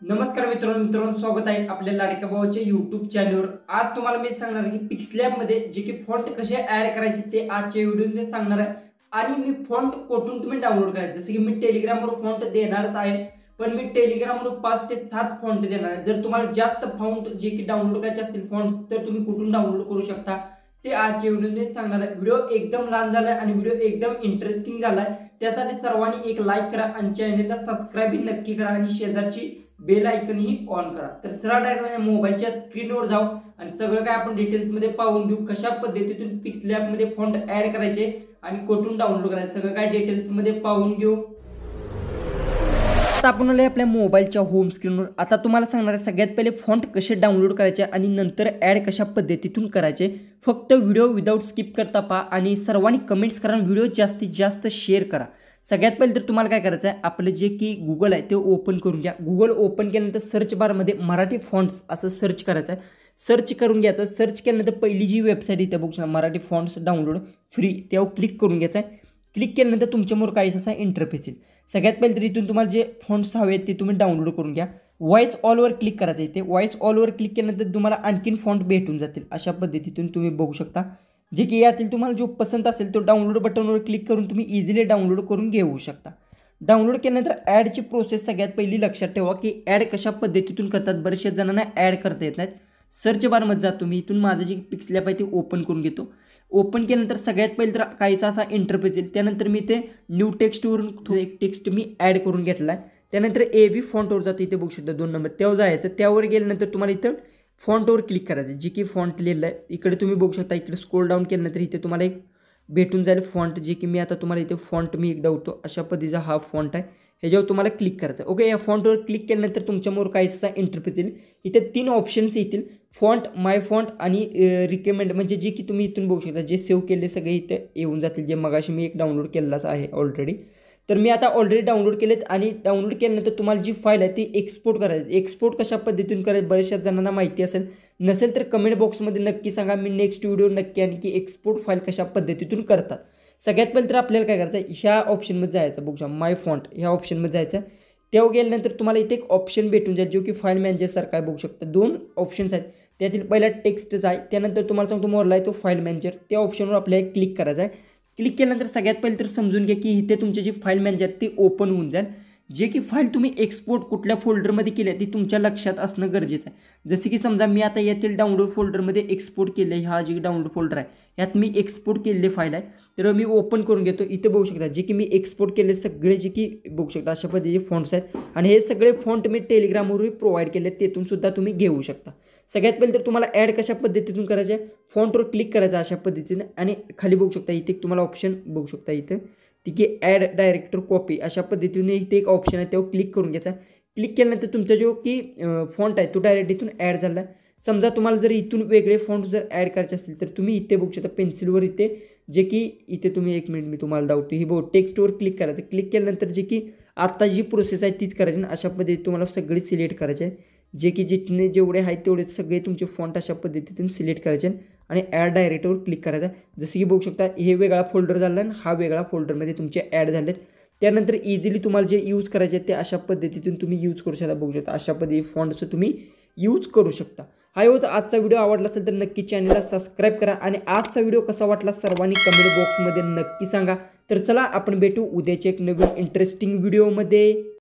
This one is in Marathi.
नमस्कार मित्रांनो स्वागत आहे आपल्या लाडक्या भावाच्या YouTube चॅनलवर। आज तुम्हाला मी सांगणार आहे की पिक्सलॅब मध्ये जे की फॉन्ट कसे ऍड करायचे ते आजच्या व्हिडिओमध्ये सांगणार आहे। आणि मी फॉन्ट कुठून तुम्ही डाउनलोड करायचे, जसे की मी टेलिग्रामवर फॉन्ट देणारच आहे, पण मी टेलिग्रामवर 5 ते 7 फॉन्ट देणार आहे। जर तुम्हाला जास्त फॉन्ट जे की डाउनलोड करायचे असतील फॉन्ट्स, तर तुम्ही कुठून डाउनलोड करू शकता ते आजच्या व्हिडिओमध्ये सांगणार आहे। व्हिडिओ एकदम लहान झालाय आणि व्हिडिओ एकदम इंटरेस्टिंग झालाय, त्यासाठी सर्वांनी एक लाईक करा आणि चॅनलला सबस्क्राइब नक्की करा आणि शेजारची बेल आयकन ही ऑन करा। तर चला डायरेक्ट मोबाईलच्या स्क्रीनवर जाऊ आणि सगळं काय आपण डिटेल्स मध्ये पाहून घेऊ, कशा पद्धतीतून पिक्सलॅब मध्ये फॉन्ट ऍड करायचे आणि कुठून डाउनलोड करायचे सगळं काय डिटेल्स मध्ये पाहून घेऊ। आता आपण आले आपल्या मोबाईलच्या होम स्क्रीनवर। आता तुम्हाला सांगणार आहे सगळ्यात पहिले फॉन्ट कसे डाउनलोड करायचे आणि नंतर ऍड कशा पद्धतीतून करायचे। फक्त व्हिडिओ विदाउट स्किप करता पहा आणि सर्वांनी कमेंट्स करा, व्हिडिओ जास्तीत जास्त शेअर करा। सगळ्यात पहिले तर तुम्हाला काय करायचं आहे, आपलं जे की गुगल आहे ते ओपन करून घ्या। गुगल ओपन केल्यानंतर सर्च बारमध्ये मराठी फॉन्ट्स असं सर्च करायचं आहे, सर्च करून घ्यायचं। सर्च केल्यानंतर पहिली जी वेबसाईट इथे बघू शकता मराठी फॉन्ट्स डाउनलोड फ्री, त्यावर क्लिक करून घ्यायचं आहे। क्लिक केल्यानंतर तुमच्यासमोर काही असा इंटरफेस येईल। सगळ्यात पहिले तर इथून तुम्हाला जे फॉन्ट्स हवे ते तुम्ही डाउनलोड करून घ्या। व्हॉइस ऑलवर क्लिक करायचं इथे। व्हॉइस ऑलवर क्लिक केल्यानंतर तुम्हाला आणखीन फॉन्ट भेटून जातील, अशा पद्धतीतून तुम्ही बघू शकता। जे की यातील तुम्हाला जो पसंत असेल तो डाउनलोड बटनवर क्लिक करून तुम्ही इझिली डाउनलोड करून घेऊ शकता। डाउनलोड केल्यानंतर ॲडची प्रोसेस सगळ्यात पहिली लक्षात ठेवा की ॲड कशा पद्धतीतून करतात। बरेचशा जणांना ॲड करता येत नाहीत। सर्च बारमध्ये जातो मी, इथून माझं जे पिक्सलॅब आहे ते ओपन करून घेतो। ओपन केल्यानंतर सगळ्यात पहिले तर काहीसा असा इंटरफेस येईल। त्यानंतर मी ते न्यू टेक्स्टवरून एक टेक्स्ट मी ॲड करून घेतला आहे। त्यानंतर एव्ही फॉन्टवर जातो, इथे बघू शकता 2 नंबर, त्यावर जायचं। त्यावर गेल्यानंतर तुम्हाला इथं फॉन्टवर क्लिक करायचं, जे की फॉन्ट लिहिलं आहे इकडे तुम्ही बघू शकता। इकडे स्क्रोल डाऊन केल्यानंतर इथे तुम्हाला एक भेटून जाईल फॉन्ट, जे की मी आता तुम्हाला इथे फॉन्ट मी एकदा होतो अशा पद्धतीचा हा फॉन्ट आहे, ह्याच्यावर तुम्हाला क्लिक करायचं। ओके, या फॉन्टवर क्लिक केल्यानंतर तुमच्यासमोर काहीसा इंटरफेस येईल। इथे 3 ऑप्शन्स येतील, फॉन्ट, माय फॉन्ट आणि रिकमेंड, म्हणजे जे की तुम्ही इथून बघू शकता जे सेव्ह केले सगळे इथे येऊन जातील, जे मगाशी मी एक डाउनलोड केलेलाच आहे ऑलरेडी। तर मी आता ऑलरेडी डाउनलोड केलेत आणि डाउनलोड केल्यानंतर तुम्हाला जी फाईल आहे ती एक्सपोर्ट करायची। एक्सपोर्ट कशा पद्धतीने करायचं बऱ्याचशा जणांना माहिती असेल, नसेल तर कमेंट बॉक्समध्ये नक्की सांगा, मी नेक्स्ट व्हिडिओ नक्की आणखी की एक्सपोर्ट फाईल कशा पद्धतीतून करतात। सगळ्यात पहिले तर आपल्याला काय करायचं आहे, ह्या ऑप्शनमध्ये जायचं, बघू शकता माय फॉन्ट ह्या ऑप्शनमध्ये जायचं। तेव्हा गेल्यानंतर तुम्हाला इथे एक ऑप्शन भेटून जाईल जो की फाईल मॅनेजर सारखा आहे, बघू शकता 2 ऑप्शन्स आहेत, त्यातील पहिला टेक्स्टच आहे, त्यानंतर तुम्हाला सांगतो मोरला आहे तो फाईल मॅनेजर, त्या ऑप्शनवर आपल्याला क्लिक करायचं आहे। क्लिक केल्यानंतर सगळ्यात पहिले तर समजून घ्या की इथे तुमची जी फाईल मॅनेजर ती ओपन होऊन जाईल। जे की फाईल तुम्ही एक्सपोर्ट कुठल्या फोल्डरमध्ये केली आहे ती तुमच्या लक्षात असणं गरजेचं आहे। जसे की समजा मी आता यातील डाउनलोड फोल्डरमध्ये एक्सपोर्ट केले, हा जे डाउनलोड फोल्डर आहे यात मी एक्सपोर्ट केलेली फाईल आहे, तर मी ओपन करून घेतो। इथे बघू शकता जे की मी एक्सपोर्ट केले सगळे जे की बघू शकता अशा पद्धतीचे फॉन्ट्स आहेत आणि हे सगळे फॉन्ट मी टेलिग्रामवरही प्रोव्हाइड केले, तेथून सुद्धा तुम्ही घेऊ शकता। सगळ्यात पहिले तर तुम्हाला ॲड कशा पद्धतीतून करायचं आहे, फॉन्टवर क्लिक करायचं अशा पद्धतीने आणि खाली बघू शकता इथे तुम्हाला ऑप्शन बघू शकता इथे ठीक आहे ॲड डायरेक्टर कॉपी, अशा पद्धतीने इथे एक ऑप्शन आहे त्यावर क्लिक करून घ्यायचा। क्लिक केल्यानंतर तुमचा जो की फॉन्ट आहे तो डायरेक्ट इथून ॲड झाला आहे। समजा तुम्हाला जर इथून वेगळे फॉन्ट जर ॲड करायचे असतील तर तुम्ही इथे बघू शकता पेन्सिलवर, इथे जे की इथे तुम्ही 1 मिनिट मी तुम्हाला दाखवतो, ही बघू टेक्स्टवर क्लिक करायचं। क्लिक केल्यानंतर जे की आता जी प्रोसेस आहे तीच करायची आणि अशा पद्धतीने तुम्हाला सगळे सिलेक्ट करायचे आहे, जे की जितने जेवढे आहेत तेवढे सगळे तुमचे फॉन्ट अशा पद्धतीतून सिलेक्ट करायचे आणि ॲड डायरेक्टवर क्लिक करायचं। जसं की बघू शकता हे वेगळा फोल्डर झाला आणि हा वेगळा फोल्डरमध्ये तुमचे ॲड झालेत। त्यानंतर इझिली तुम्हाला जे यूज करायचे ते अशा पद्धतीतून तुम्ही यूज करू शकता, बघू शकता अशा पद्धती फॉन्टचं तुम्ही यूज करू शकता। हा होता आजचा व्हिडिओ, आवडला असेल तर नक्की चॅनलला सबस्क्राईब करा आणि आजचा व्हिडिओ कसा वाटला सर्वांनी कमेंट बॉक्समध्ये नक्की सांगा। तर चला आपण भेटू उद्याच्या एक नवीन इंटरेस्टिंग व्हिडिओमध्ये।